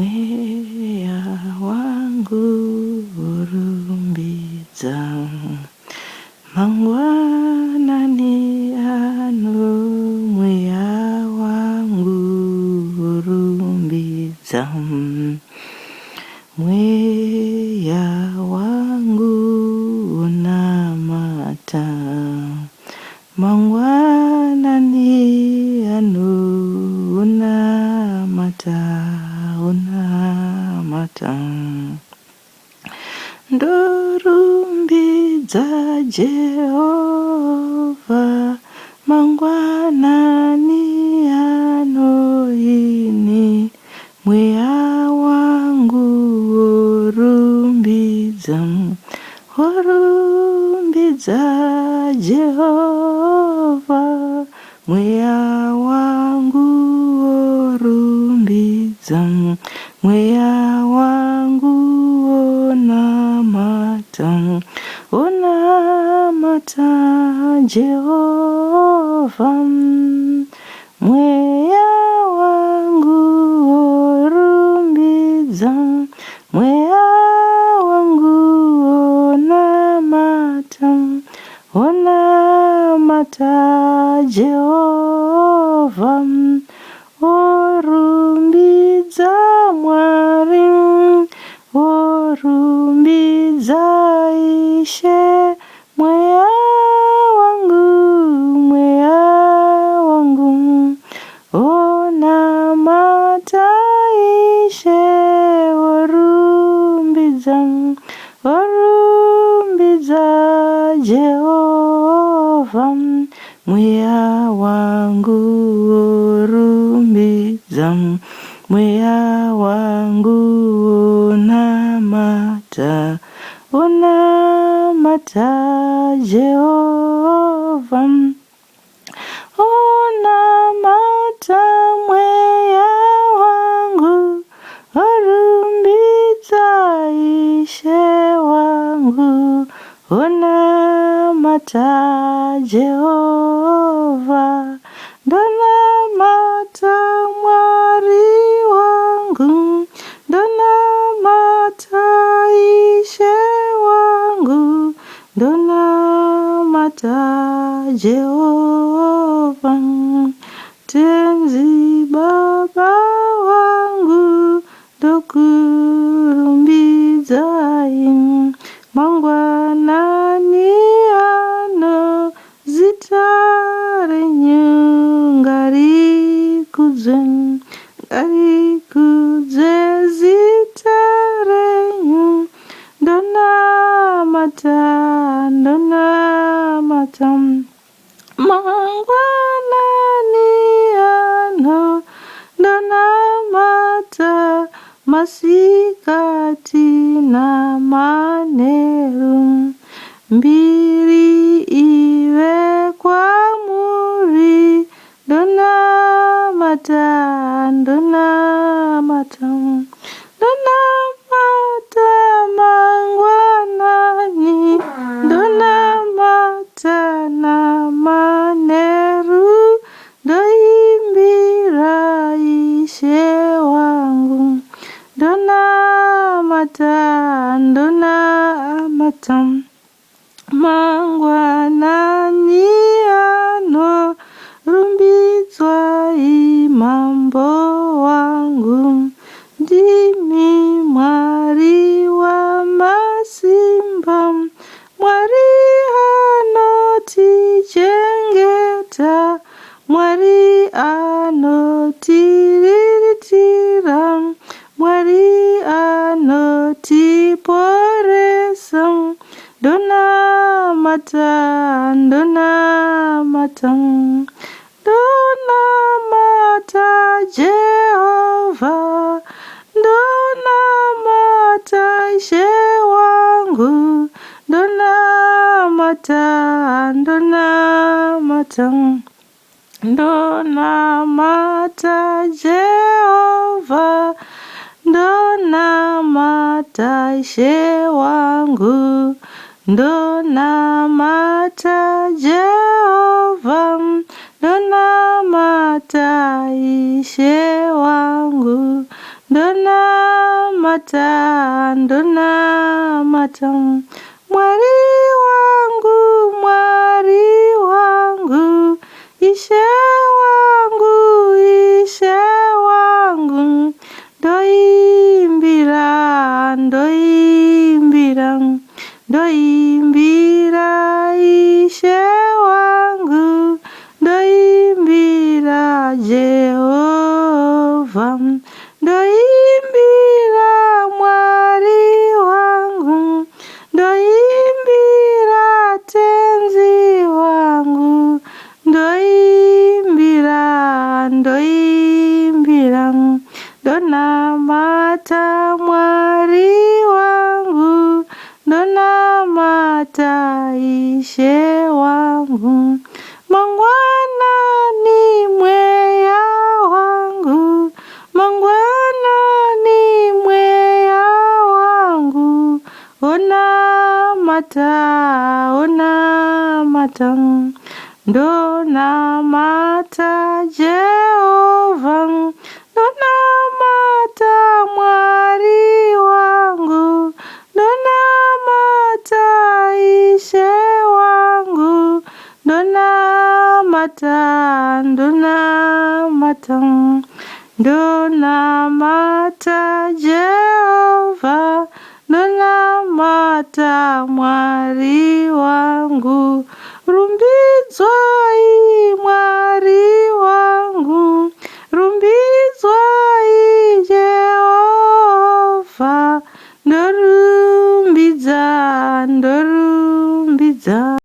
Mweya wangu worumbidza, mangwanani ano. Mweya wangu worumbidza, mweya wangu unamata, mangwanani ano unamata. Ndorumbidza Jehova, mangwanani ano ini. Mweya wangu worumbidza, worumbidza Jehova. Mweya wangu worumbidza, mweya wangu onamata, onamata Jehova. Mweya wangu worumbidza, mweya wangu onamata, onamata Jehova. Worumbidza Mwari, worumbidza Ishe. Mweya wangu, mweya wangu onamata Ishe. Worumbidza, worumbidza Jehova. Mweya wangu worumbidza, mweya wangu onamata, onamata Jehova. Onamata mweya wangu, worumbidza Ishe wangu. Onamata Jehova, ndonamata Mwari wangu, ndonamata Ishe wangu, ndonamata Jehova. Tenzi Baba wangu, ndokurumbidza mangwanani ano. Zita renyu ngarikudze, ngarikudze zita renyu. Ndonamata, ndonamata mangwanani ano. Ndonamata masikati namanheru. Mbiri ive kwamuri. Ndonamata, ndonamata, ndonamata mangwanani. Ndonamata namanheru. Ndoimbira Ishe wangu. Ndonamata, ndonamata mangwanani ano. Rumbidzwa imambo wangu, ndimi Mwari wamasimba. Mwari anotichengeta, Mwari anotiriritira, Mwari anotiporesa. Ndonamata, ndonamata, ndonamata Jehova. Ndonamata Ishe wangu, ndonamata, ndonamata, ndonamata Jehova. Ndonamata Ishe wangu, ndonamata Jehova. Ndonamata Ishe wangu, ndonamata, ndonamata. Mwari wangu, Mwari wangu, Ishe wangu, Ishe wangu, ndoimbira, ndoimbira, ndoimbira Ishe wangu, ndoimbira Jehova, ndoimbira Mwari wangu, ndoimbira tenzi wangu, ndoimbira, ndoimbira, ndonamata Mwari wangu, ndonamata Ishe wangu. Mangwana ni Mweya wangu, mangwana ni Mweya wangu, onamata, onamata, ndonamata Jehova, ndonamata Mwari wangu, ndonamata Ishe wangu, ndonamata, ndonamata, ndonamata Jehova, ndonamata Mwari wangu. Rumbidzwa